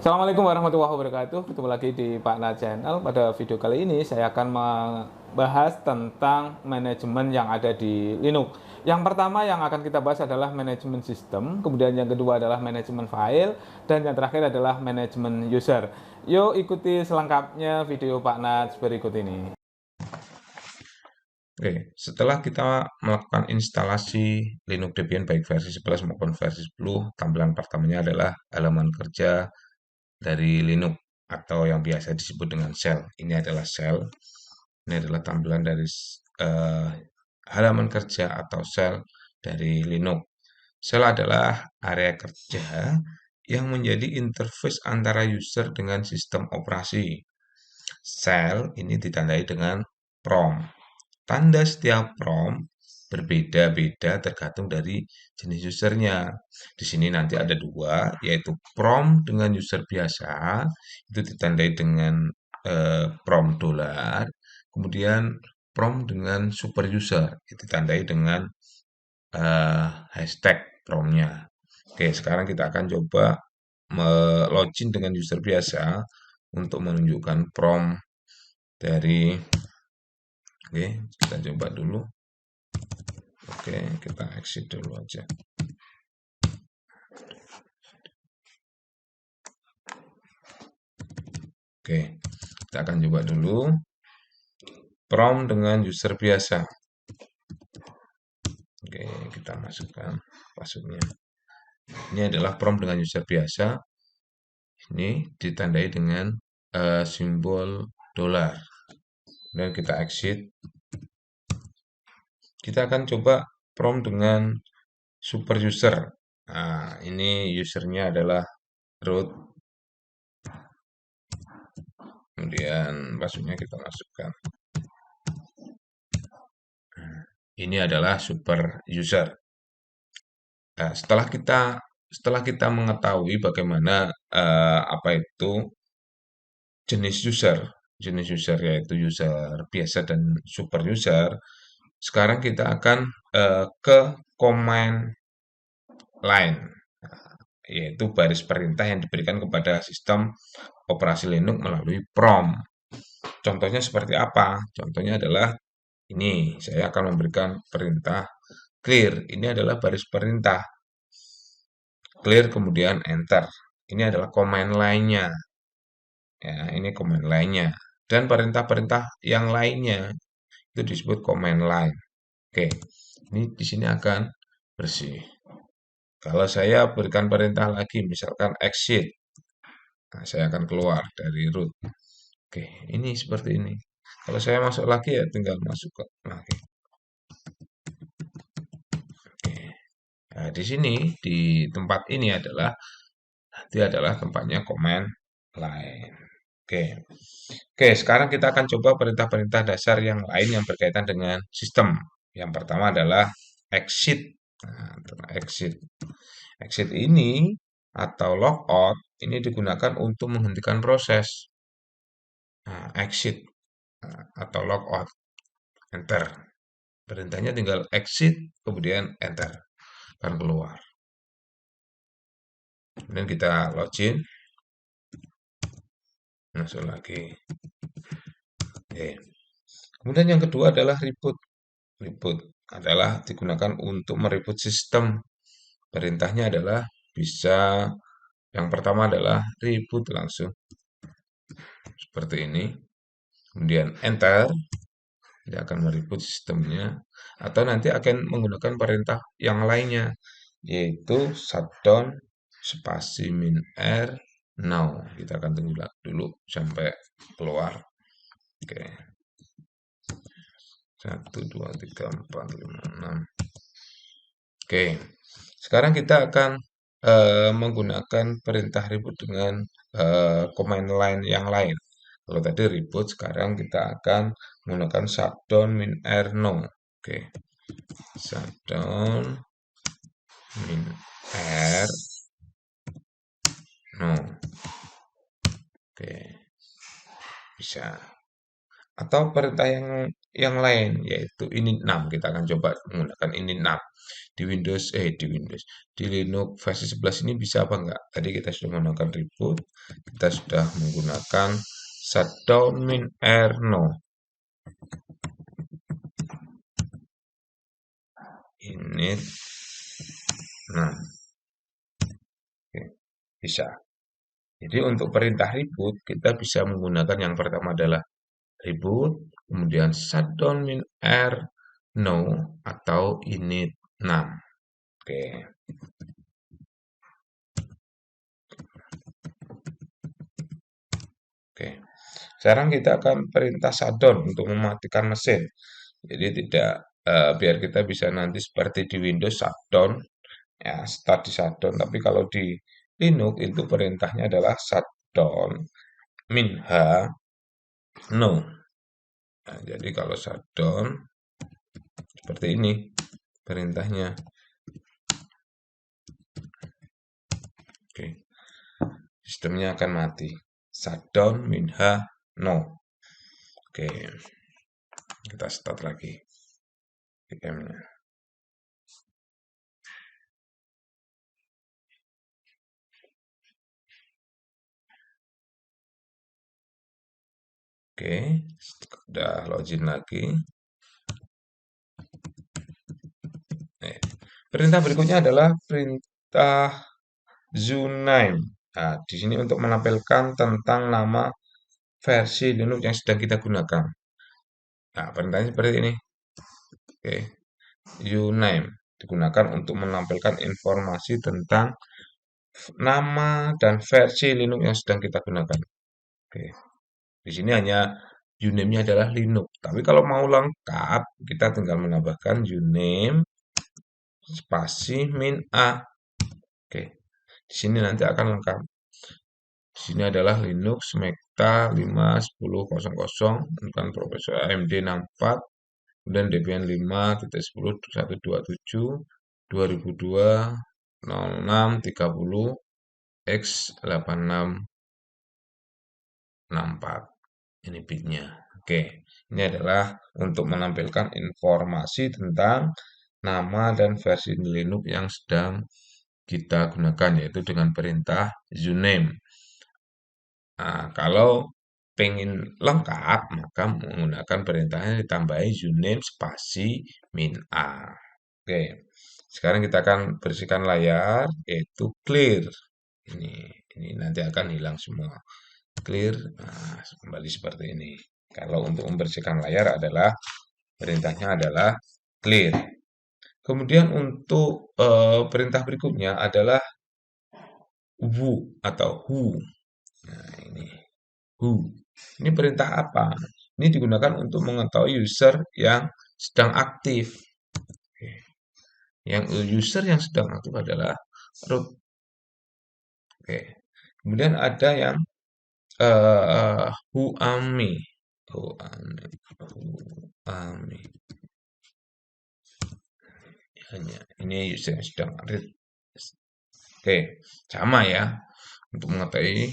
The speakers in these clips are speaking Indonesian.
Assalamualaikum warahmatullahi wabarakatuh. Ketemu lagi di Pak Na Channel. Pada video kali ini saya akan membahas tentang manajemen yang ada di Linux. Yang pertama yang akan kita bahas adalah manajemen sistem, kemudian yang kedua adalah manajemen file, dan yang terakhir adalah manajemen user. Yuk ikuti selengkapnya video Pak Nats berikut ini. Oke, setelah kita melakukan instalasi Linux Debian baik versi 11 maupun versi 10, tampilan pertamanya adalah halaman kerja dari Linux atau yang biasa disebut dengan shell. Ini adalah shell. Ini adalah tampilan dari eh, halaman kerja atau shell dari Linux. Shell adalah area kerja yang menjadi interface antara user dengan sistem operasi. Shell ini ditandai dengan prompt. Tanda setiap prompt berbeda-beda tergantung dari jenis usernya. Di sini nanti ada dua, yaitu prompt dengan user biasa, itu ditandai dengan prompt dolar. Kemudian prompt dengan super user, itu ditandai dengan hashtag promptnya. Oke, sekarang kita akan coba login dengan user biasa untuk menunjukkan prompt dari. Oke, kita coba dulu. Oke, kita exit dulu aja. Oke, kita akan coba dulu prompt dengan user biasa. Oke, kita masukkan passwordnya. Ini adalah prompt dengan user biasa. Ini ditandai dengan simbol dolar. Dan kita exit. Kita akan coba prompt dengan super user. Nah, ini usernya adalah root. Kemudian passwordnya kita masukkan. Ini adalah super user. Nah, setelah kita mengetahui bagaimana apa itu jenis user yaitu user biasa dan super user, sekarang kita akan ke command line, yaitu baris perintah yang diberikan kepada sistem operasi Linux melalui prompt. Contohnya seperti apa? Contohnya adalah ini, saya akan memberikan perintah clear. Ini adalah baris perintah. Clear kemudian enter. Ini adalah command lainnya. Ya, ini command lainnya. Dan perintah-perintah yang lainnya itu disebut command line. Oke, ini di sini akan bersih. Kalau saya berikan perintah lagi, misalkan exit, nah, saya akan keluar dari root. Oke, ini seperti ini. Kalau saya masuk lagi ya tinggal masuk ke lagi. Oke. Nah, di sini di tempat ini adalah nanti adalah tempatnya command line. Oke. Oke, sekarang kita akan coba perintah-perintah dasar yang lain yang berkaitan dengan sistem. Yang pertama adalah exit. Nah, exit. Exit ini atau logout ini digunakan untuk menghentikan proses. Nah, exit atau logout, enter. Perintahnya tinggal exit, kemudian enter, akan keluar. Kemudian kita login, masuk lagi. Oke. Kemudian yang kedua adalah reboot. Reboot adalah digunakan untuk mereboot sistem. Perintahnya adalah bisa yang pertama adalah reboot langsung seperti ini. Kemudian enter, dia akan mereboot sistemnya atau nanti akan menggunakan perintah yang lainnya yaitu shutdown spasi min r now. Kita akan tunggu dulu sampai keluar. Oke. 1 2 3 4 5 6. Oke, sekarang kita akan menggunakan perintah reboot dengan command line yang lain. Kalau tadi reboot, sekarang kita akan menggunakan shutdown min r no. Oke, shutdown min r no. Oke, bisa. atau perintah yang lain yaitu init 6. Kita akan coba menggunakan init 6 di Linux versi 11 ini bisa apa enggak? Tadi kita sudah menggunakan reboot, kita sudah menggunakan shutdown min r no. Init 6. Oke, bisa. Jadi untuk perintah reboot kita bisa menggunakan yang pertama adalah reboot, kemudian shutdown min r no atau init 6. Oke. Oke. Sekarang kita akan perintah shutdown untuk mematikan mesin. Jadi tidak biar kita bisa nanti seperti di Windows shutdown ya start di shutdown. Tapi kalau di Linux itu perintahnya adalah shutdown min h no. Nah, jadi kalau shutdown seperti ini perintahnya. Oke. Sistemnya akan mati. Shutdown min h no. Oke. Kita start lagi VM-nya. Oke, udah login lagi. Perintah berikutnya adalah perintah zooname. Nah, di sini untuk menampilkan tentang nama versi Linux yang sedang kita gunakan. Nah, perintahnya seperti ini. Oke, uname digunakan untuk menampilkan informasi tentang nama dan versi Linux yang sedang kita gunakan. Oke, di sini hanya uname-nya adalah Linux. Tapi kalau mau lengkap, kita tinggal menambahkan uname spasi min a. Oke, di sini nanti akan lengkap. Di sini adalah Linux Mekta 5.10.00 dengan prosesor AMD 64, kemudian Debian 5.10.127 2002 0630 X8664. Ini bitnya. Oke, ini adalah untuk menampilkan informasi tentang nama dan versi Linux yang sedang kita gunakan, yaitu dengan perintah uname. Nah, kalau pengen lengkap, maka menggunakan perintahnya ditambahi uname spasi min a. Oke, sekarang kita akan bersihkan layar, yaitu clear. Ini nanti akan hilang semua. Clear, nah, kembali seperti ini. Kalau untuk membersihkan layar adalah perintahnya adalah clear. Kemudian untuk perintah berikutnya adalah who atau who. Nah, ini who. Ini perintah apa? Ini digunakan untuk mengetahui user yang sedang aktif. Yang user yang sedang aktif adalah root. Oke. Kemudian ada yang who ami. Who ami. Hanya ini user yang sedang read. Oke, sama ya untuk mengetahui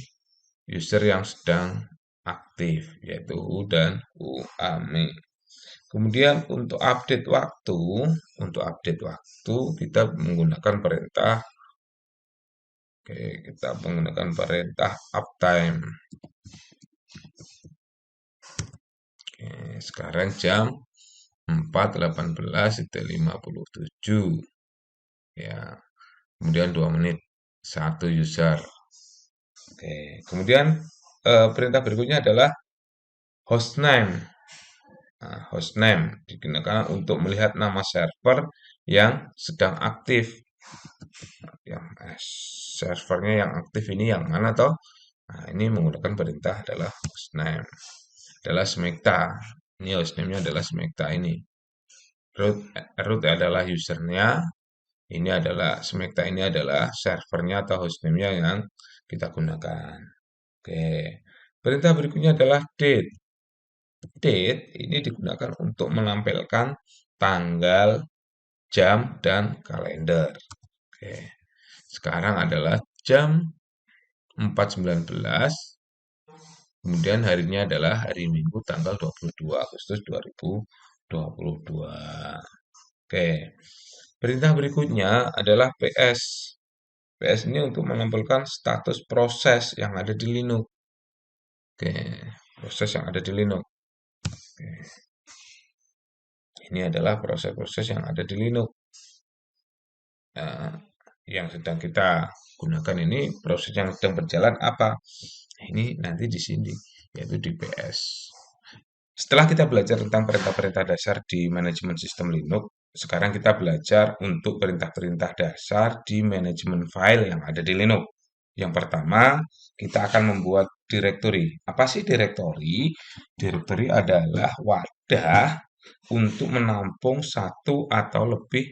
user yang sedang aktif yaitu who dan who ami. Kemudian untuk update waktu kita menggunakan perintah uptime. Oke, sekarang jam 4.18.57 ya. Kemudian 2 menit 1 user. Oke, kemudian perintah berikutnya adalah hostname. Nah, hostname digunakan untuk melihat nama server yang sedang aktif. Yang servernya yang aktif ini yang mana toh? Nah, ini menggunakan perintah adalah hostname. Adalah Smekta. Ini hostname-nya adalah Smekta ini. Root adalah usernya. Ini adalah Smekta ini adalah servernya atau hostname-nya yang kita gunakan. Oke. Perintah berikutnya adalah date. Date ini digunakan untuk menampilkan tanggal, jam, dan kalender. Oke. Sekarang adalah jam 4.19 Kemudian harinya adalah hari Minggu tanggal 22 Agustus 2022. Oke. Perintah berikutnya adalah PS. PS ini untuk menampilkan status proses yang ada di Linux. Oke, proses yang ada di Linux. Oke. Ini adalah proses-proses yang ada di Linux. Nah, yang sedang kita gunakan ini proses yang sedang berjalan apa? Ini nanti di sini, yaitu di PS. Setelah kita belajar tentang perintah-perintah dasar di manajemen sistem Linux, sekarang kita belajar untuk perintah-perintah dasar di manajemen file yang ada di Linux. Yang pertama, kita akan membuat direktori. Apa sih direktori? Direktori adalah wadah untuk menampung satu atau lebih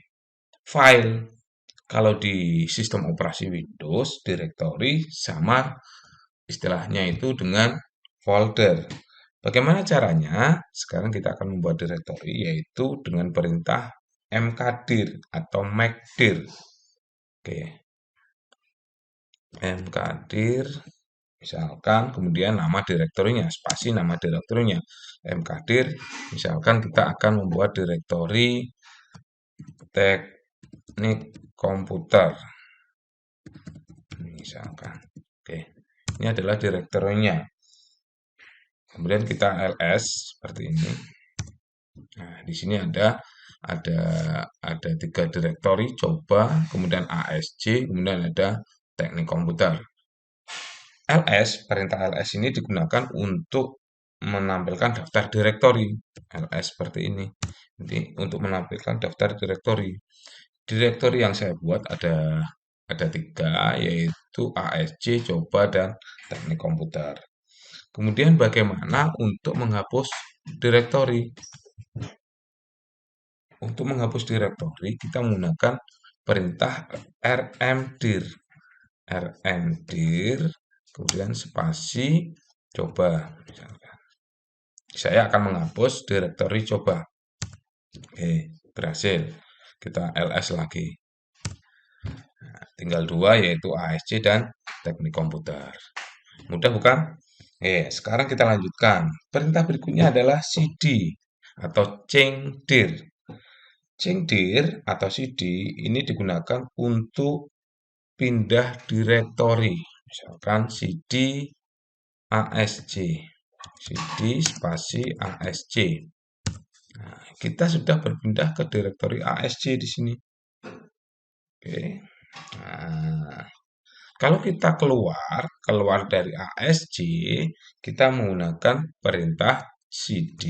file. Kalau di sistem operasi Windows, direktori sama istilahnya itu dengan folder. Bagaimana caranya? Sekarang kita akan membuat direktori yaitu dengan perintah mkdir atau mkdir. Oke, mkdir misalkan kemudian nama direktorinya, spasi nama direktorinya. Mkdir misalkan kita akan membuat direktori teknik komputer. Misalkan. Oke. Ini adalah direktorinya. Kemudian kita ls seperti ini. Nah, di sini ada ada 3 direktori coba, kemudian ASC, kemudian ada teknik komputer. Perintah ls ini digunakan untuk menampilkan daftar direktori. Ls seperti ini. Jadi untuk menampilkan daftar direktori. Direktori yang saya buat ada 3, yaitu ASC, coba, dan teknik komputer. Kemudian bagaimana untuk menghapus direktori? Untuk menghapus direktori, kita menggunakan perintah rmdir. Rmdir, kemudian spasi, coba. Misalkan. Saya akan menghapus direktori coba. Oke, berhasil. Kita ls lagi. Nah, tinggal 2, yaitu ASC dan teknik komputer. Mudah bukan? Sekarang kita lanjutkan. Perintah berikutnya adalah cd atau cengdir. Cengdir atau cd ini digunakan untuk pindah direktori. Misalkan cd asc. cd spasi asc. Nah, kita sudah berpindah ke direktori asc di sini. Oke. Nah, kalau kita keluar dari ASC, kita menggunakan perintah cd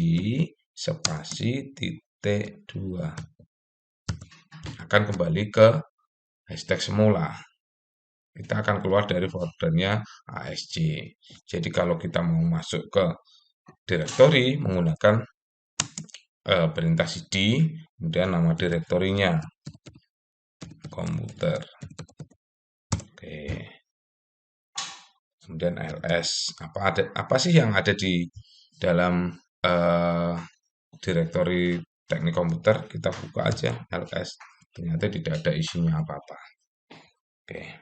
spasi titik 2. Akan kembali ke hashtag semula. Kita akan keluar dari foldernya ASC. Jadi kalau kita mau masuk ke direktori menggunakan perintah cd, kemudian nama direktorinya komputer. Oke. Kemudian ls. Apa sih yang ada di dalam direktori teknik komputer? Kita buka aja ls. Ternyata tidak ada isinya apa-apa. Oke.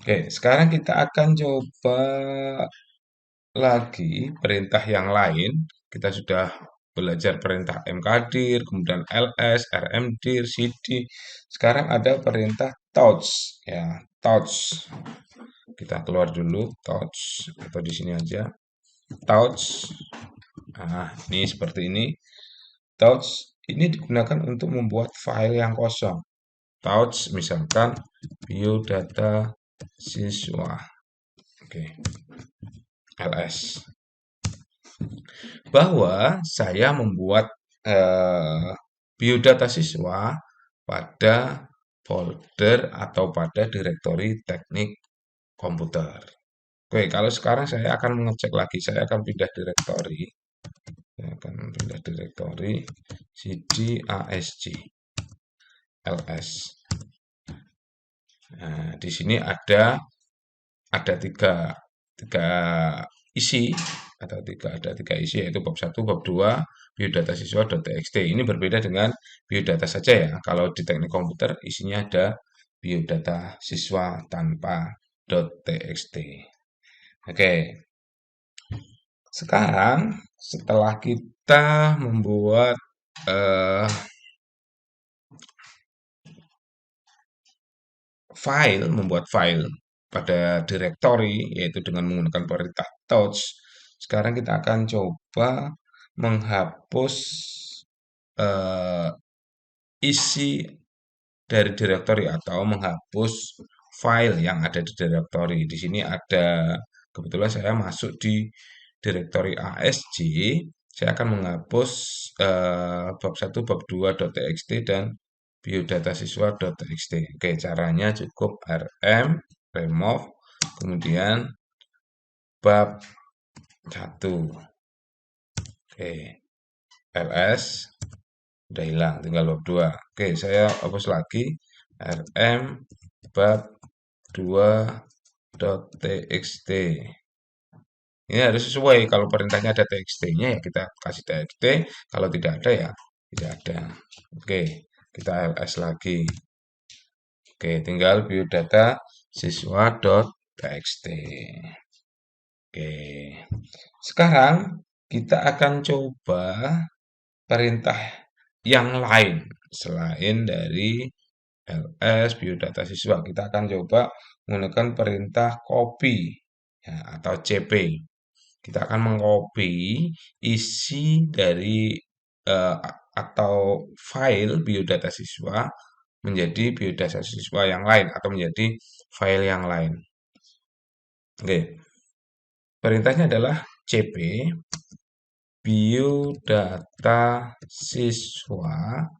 Oke, sekarang kita akan coba lagi perintah yang lain. Kita sudah belajar perintah mkdir, kemudian ls, rmdir, cd. Sekarang ada perintah touch, ya, touch. Kita keluar dulu touch atau di sini aja. Touch. Nah, ini seperti ini. Touch ini digunakan untuk membuat file yang kosong. Touch misalkan biodata siswa. Oke. ls. Bahwa saya membuat biodata siswa pada folder atau pada direktori teknik komputer. Oke, kalau sekarang saya akan mengecek lagi, saya akan pindah direktori. Saya akan pindah direktori cd asc ls. Nah, di sini ada tiga isi atau ada tiga isi yaitu bab 1, bab 2, biodata siswa.txt. Ini berbeda dengan biodata saja ya. Kalau di teknik komputer isinya ada biodata siswa tanpa .txt. Oke. Sekarang setelah kita membuat eh, membuat file pada directory yaitu dengan menggunakan perintah touch. Sekarang kita akan coba menghapus eh, isi dari directory atau menghapus file yang ada di directory. Di sini ada kebetulan saya masuk di directory ASJ. Saya akan menghapus bab 1, bab 2.txt dan biodatasiswa.txt. Oke, caranya cukup rm remove kemudian bab 1. Oke, ls udah hilang, tinggal bab 2. Oke, saya hapus lagi rm bab 2.txt. Ini harus sesuai. Kalau perintahnya ada txt-nya ya kita kasih txt. Kalau tidak ada ya tidak ada. Oke, kita ls lagi. Oke, tinggal biodata siswa.txt. Oke, sekarang kita akan coba perintah yang lain selain dari ls biodata siswa. Kita akan coba menggunakan perintah copy ya, atau cp. Kita akan mengcopy isi dari eh, atau file biodata siswa menjadi biodata siswa yang lain atau menjadi file yang lain. Oke, perintahnya adalah cp biodata siswa.txt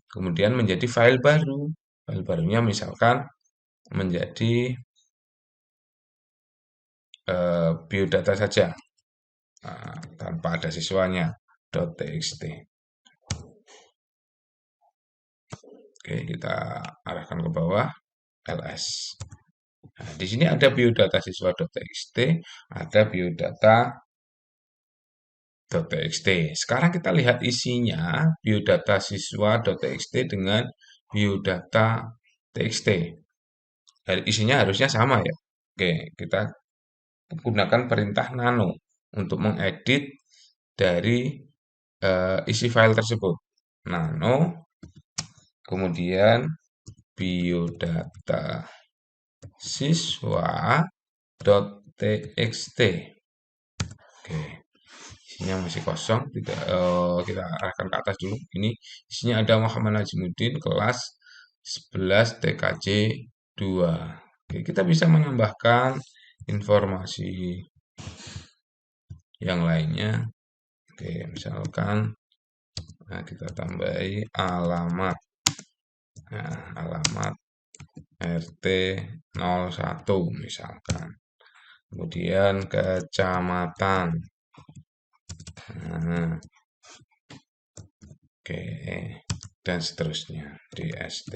kemudian menjadi file baru. File barunya misalkan menjadi biodata saja tanpa ada siswanya .txt. Oke, kita arahkan ke bawah ls. Nah, di sini ada biodata siswa.txt, ada biodata.txt. Sekarang kita lihat isinya biodata siswa.txt dengan biodata.txt. Isinya harusnya sama ya. Oke, kita gunakan perintah nano untuk mengedit dari isi file tersebut. Nano, kemudian biodata siswa.txt. Oke, isinya masih kosong, tidak kita arahkan ke atas dulu. Ini isinya ada Muhammad Najimuddin kelas 11 TKJ 2. Oke, kita bisa menambahkan informasi yang lainnya. Oke, misalkan kita tambahi alamat. Nah, alamat RT 01 misalkan. Kemudian kecamatan. Nah, oke, dan seterusnya di ST.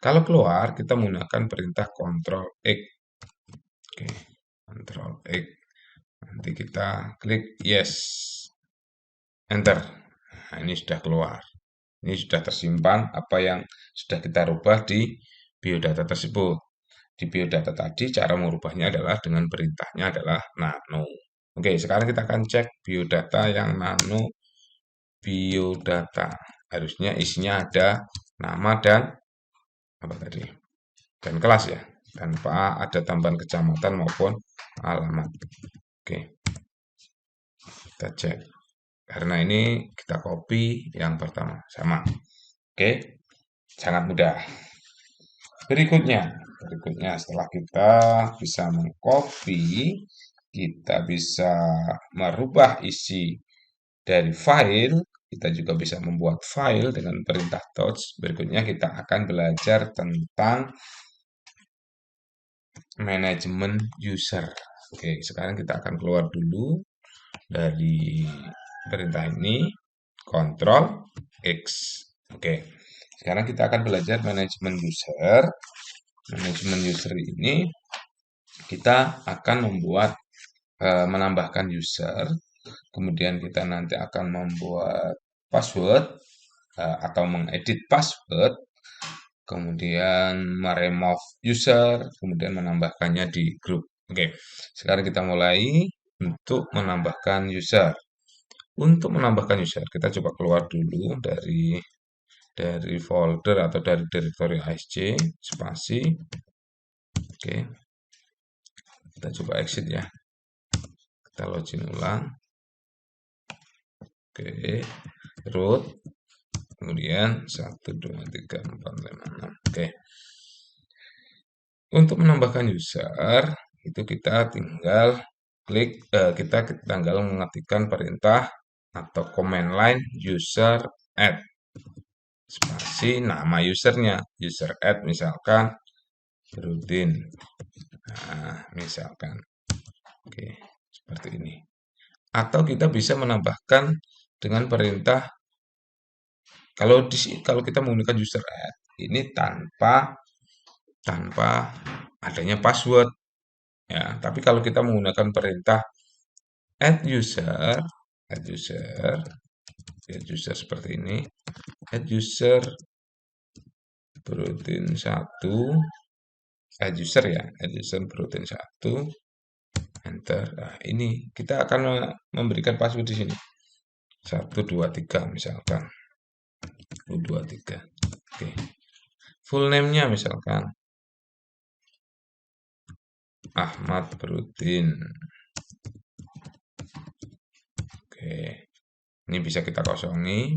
Kalau keluar, kita menggunakan perintah Ctrl X. Oke, Ctrl X. Nanti kita klik yes. Enter. Nah, ini sudah keluar. Ini sudah tersimpan apa yang sudah kita rubah di biodata tersebut. Di biodata tadi cara merubahnya adalah dengan perintahnya adalah nano. Oke, sekarang kita akan cek biodata yang nano biodata. Harusnya isinya ada nama dan apa tadi? Dan kelas ya, tanpa ada tambahan kecamatan maupun alamat. Oke. Kita cek. Karena ini kita copy yang pertama sama. Oke. Sangat mudah. Berikutnya setelah kita bisa mengcopy, kita bisa merubah isi dari file, kita juga bisa membuat file dengan perintah touch. Berikutnya kita akan belajar tentang manajemen user. Oke, sekarang kita akan keluar dulu dari perintah ini, Ctrl X. Oke, sekarang kita akan belajar manajemen user. Manajemen user ini kita akan membuat menambahkan user, kemudian kita nanti akan membuat password atau mengedit password, kemudian meremove user, kemudian menambahkannya di grup. Oke, sekarang kita mulai untuk menambahkan user. Untuk menambahkan user, kita coba keluar dulu dari folder atau dari direktori ASC spasi. Oke, kita coba exit ya. Kita login ulang. Oke, root. Kemudian 1, 2, 3, 4, 5, 6. Oke. Untuk menambahkan user, itu kita tinggal kita tinggal mengetikkan perintah atau command line user add spasi nama usernya, user add misalkan rutin. Nah, misalkan. Oke, seperti ini. Atau kita bisa menambahkan dengan perintah kalau kita menggunakan user add ini tanpa adanya password ya. Tapi kalau kita menggunakan perintah add user, add user, add user seperti ini, add user protein 1, add user ya, add user protein 1, enter. Nah, ini kita akan memberikan password di sini. 1, 2, 3 misalkan. 1, 2, 3. Oke. Full name-nya misalkan Ahmad Protein. Oke. Ini bisa kita kosongi,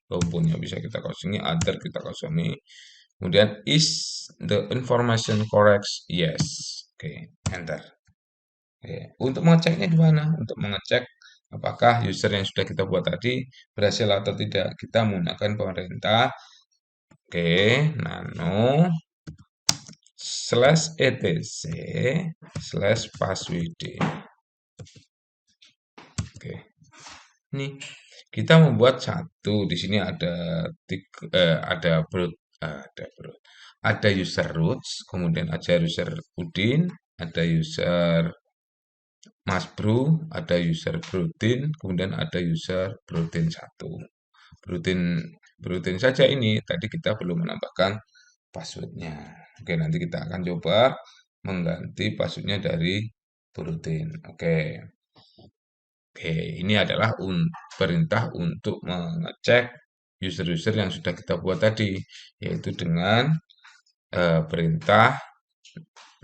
komponnya bisa kita kosongi, other kita kosongi. Kemudian is the information correct? Yes. Oke, enter. Oke, untuk mengeceknya di mana? Untuk mengecek apakah user yang sudah kita buat tadi berhasil atau tidak. Kita menggunakan perintah oke, nano /etc/passwd. Oke. Ini kita membuat satu. Di sini ada user roots, kemudian ada user Udin, ada user Mas Bro, ada user Brotin, kemudian ada user Brotin 1. Brotin saja ini. Tadi kita belum menambahkan passwordnya. Oke, nanti kita akan coba mengganti passwordnya dari Brotin. Oke. Oke, ini adalah perintah untuk mengecek user-user yang sudah kita buat tadi, yaitu dengan perintah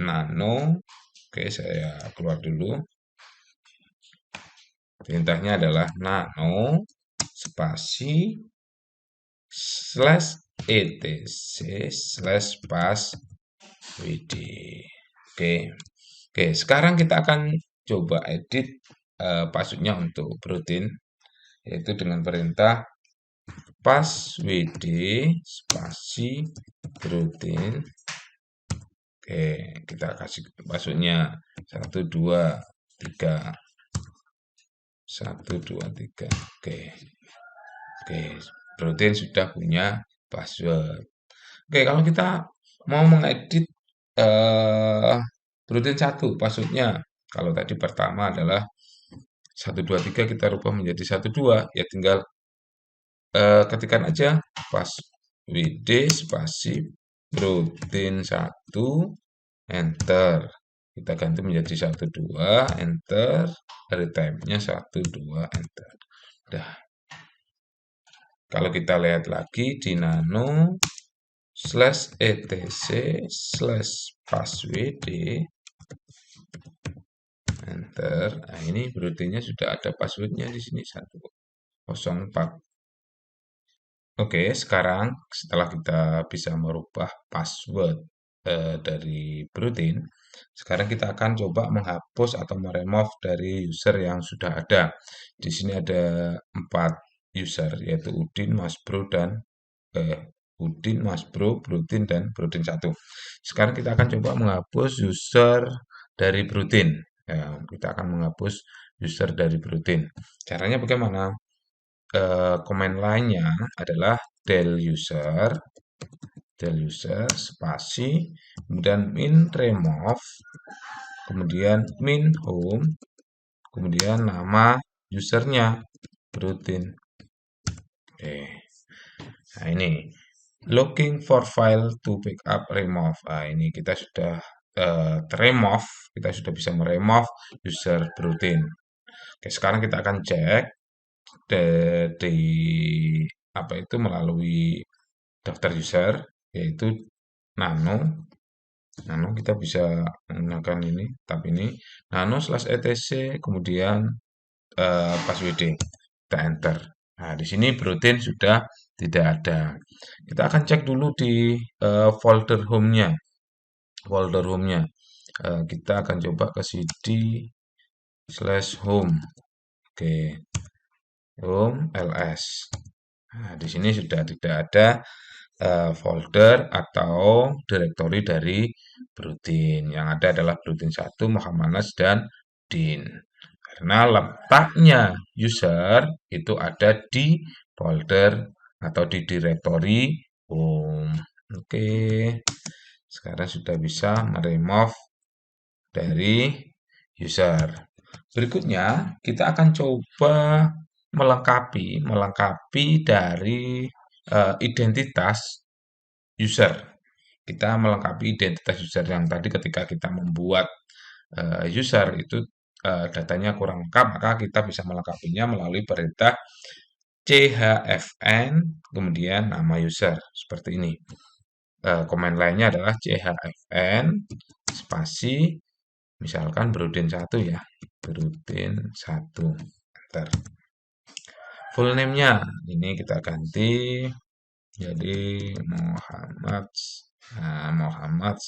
nano. Oke, saya keluar dulu. Perintahnya adalah nano spasi /etc/passwd. Oke, oke. Sekarang kita akan coba edit passwordnya untuk protein, yaitu dengan perintah passwd spasi protein. Oke, kita kasih passwordnya 1, 2, 3. 1, 2, 3. Oke. Oke, protein sudah punya password. Oke, kalau kita mau mengedit protein 1 passwordnya, kalau tadi pertama adalah 1, 2, 3 kita rubah menjadi 1, 2, ya tinggal ketikkan aja passwd spasi protein 1, enter. Kita ganti menjadi 1, 2, enter. Retype-nya 1, 2, enter. Dah. Kalau kita lihat lagi di nano /etc/passwd, enter. Nah, ini proteinnya sudah ada passwordnya di sini 104. Oke, sekarang setelah kita bisa merubah password dari protein, sekarang kita akan coba menghapus atau meremove dari user yang sudah ada. Di sini ada 4 user, yaitu Udin, Mas Bro, dan Udin, Mas Bro, Protein, dan Protein 1. Sekarang kita akan coba menghapus user dari Protein. Ya, kita akan menghapus user dari Protein. Caranya bagaimana? Command line-nya adalah del user spasi, kemudian min remove, kemudian min home, kemudian nama usernya Protein. Oke. Nah, ini looking for file to backup remove. Nah, ini kita sudah teremove, kita sudah bisa meremove user berutin. Oke, sekarang kita akan cek di apa itu melalui daftar user, yaitu nano. Nano kita bisa menggunakan ini, tab ini, nano/etc, kemudian passwd, kita enter. Nah, di sini berutin sudah tidak ada. Kita akan cek dulu di folder home-nya. Folder home-nya. Kita akan coba ke cd/home. Oke, home ls. Nah, di sini sudah tidak ada folder atau direktori dari Brutin. Yang ada adalah Brutin 1, Muhammadas, dan Din. Karena letaknya user itu ada di folder atau di direktori home. Oke, sekarang sudah bisa meremove dari user. Berikutnya, kita akan coba melengkapi dari identitas user. Kita melengkapi identitas user yang tadi ketika kita membuat user itu datanya kurang lengkap, maka kita bisa melengkapinya melalui perintah chfn kemudian nama user seperti ini. Komen lainnya adalah chfn spasi misalkan Brutin 1 ya. Brutin 1. Enter. Full name-nya ini kita ganti jadi Muhammad. Nah, Muhammad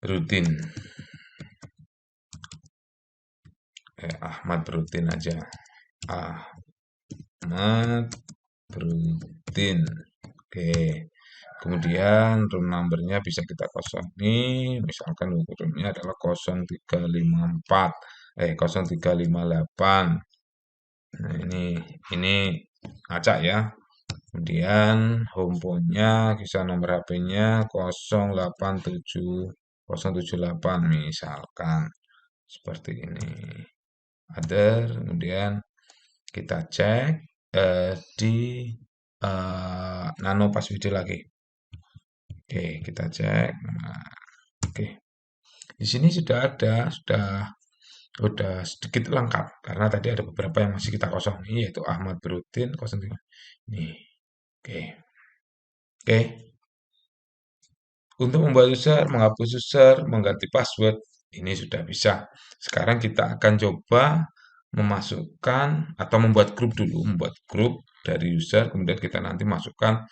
Brutin. Ahmad Brutin aja. Ahmad Brutin. Oke. Kemudian room number-nya bisa kita kosongi. Misalkan roomnya adalah 0354. 0358. Nah, ini acak ya. Kemudian home phone-nya, kisah nomor HP-nya 087 misalkan seperti ini. Other, kemudian kita cek di nano password lagi. Oke, kita cek. Nah, oke. Di sini sudah ada, sudah sedikit lengkap karena tadi ada beberapa yang masih kita kosong, yaitu Ahmad Brutin 03. Nih. Oke. Oke. Untuk membuat user, menghapus user, mengganti password, ini sudah bisa. Sekarang kita akan coba memasukkan atau membuat grup dulu, membuat grup dari user, kemudian kita nanti masukkan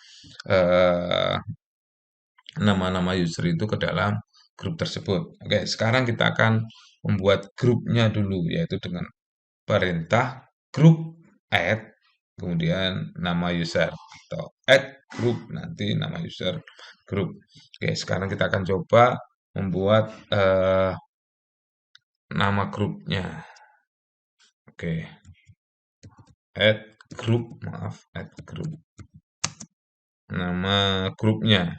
eh, nama-nama user itu ke dalam grup tersebut. Oke, sekarang kita akan membuat grupnya dulu, yaitu dengan perintah grup add, kemudian nama user, atau add grup, nanti nama user grup. Oke, sekarang kita akan coba membuat nama grupnya. Oke, add grup, maaf, add grup. Nama grupnya,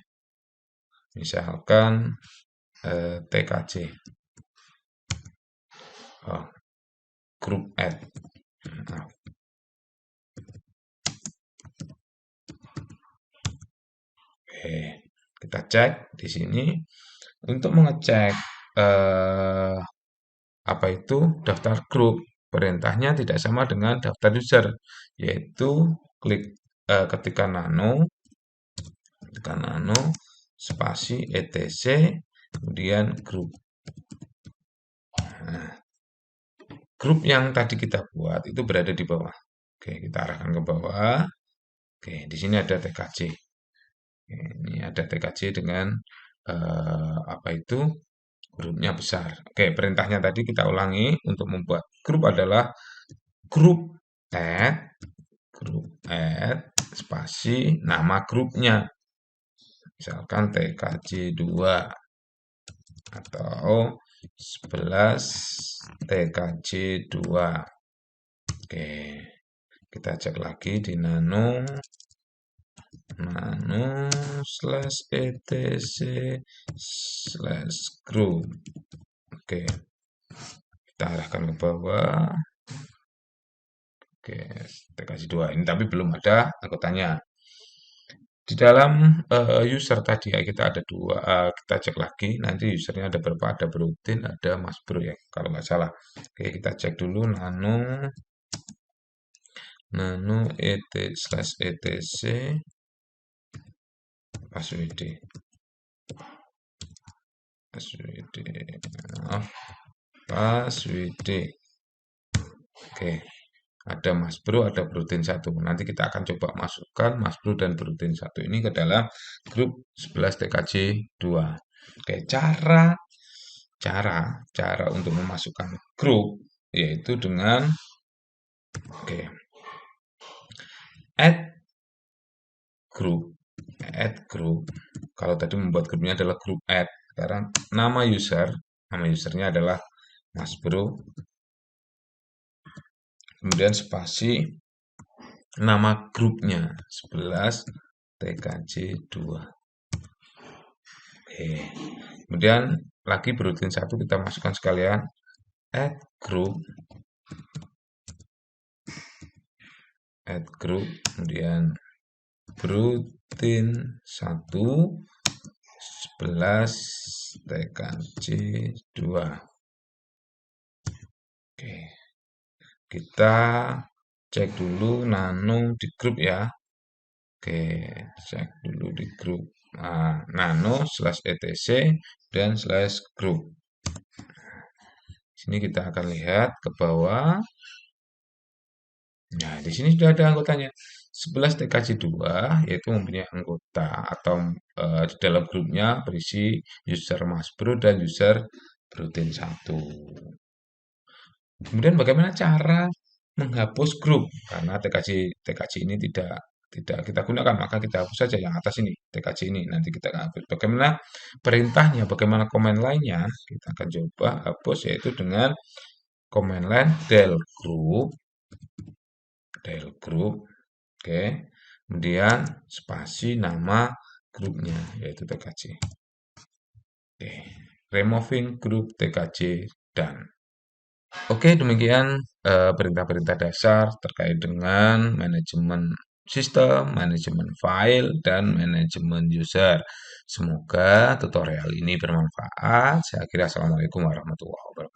misalkan TKC. Oh, grup add. Maaf. Oke, kita cek di sini untuk mengecek apa itu daftar grup. Perintahnya tidak sama dengan daftar user, yaitu ketika nano spasi etc kemudian grup. Nah, grup yang tadi kita buat itu berada di bawah. Oke, kita arahkan ke bawah. Oke, di sini ada TKC. Oke, ini ada TKC dengan apa itu grupnya besar. Oke, perintahnya tadi kita ulangi. Untuk membuat grup adalah grup add spasi nama grupnya. Misalkan TKJ2 atau 11 TKJ2. Oke, kita cek lagi di nano slash etc slash group. Oke, kita arahkan ke bawah. Oke, TKJ2 ini tapi belum ada anggotanya. Di dalam user tadi ya kita ada dua, kita cek lagi nanti usernya ada berapa, ada Broutin, ada Mas Bro ya kalau nggak salah. Oke kita cek dulu nano et/etc passwd maaf passwd. Oke ada Mas Bro, ada Broutin 1. Nanti kita akan coba masukkan Mas Bro dan Broutin 1 ini ke dalam grup 11 TKJ 2. Oke, cara untuk memasukkan grup yaitu dengan oke, add group. Add group. Kalau tadi membuat grupnya adalah grup add. Sekarang nama usernya adalah Mas Bro. Kemudian spasi nama grupnya 11 TKJ 2. Oke. Kemudian lagi Broutin 1 kita masukkan sekalian add group kemudian Broutin 1 11 TKJ 2. Oke. Kita cek dulu nano di grup ya. Oke, cek dulu di grup. Nah, nano/etc dan /group. Sini kita akan lihat ke bawah. Nah, di sini sudah ada anggotanya. 11 TKJ 2 yaitu mempunyai anggota atau di dalam grupnya berisi user Mas Bro dan user Broutin 1. Kemudian bagaimana cara menghapus grup? Karena TKJ ini tidak kita gunakan, maka kita hapus saja yang atas ini, TKJ ini. Nanti kita akan hapus. Bagaimana perintahnya, bagaimana komen lainnya? Kita akan coba hapus yaitu dengan komen line del group. Oke. Kemudian spasi nama grupnya yaitu TKJ. Oke. Removing group TKJ dan oke, demikian perintah-perintah dasar terkait dengan manajemen sistem, manajemen file, dan manajemen user. Semoga tutorial ini bermanfaat. Saya kira Assalamualaikum warahmatullahi wabarakatuh.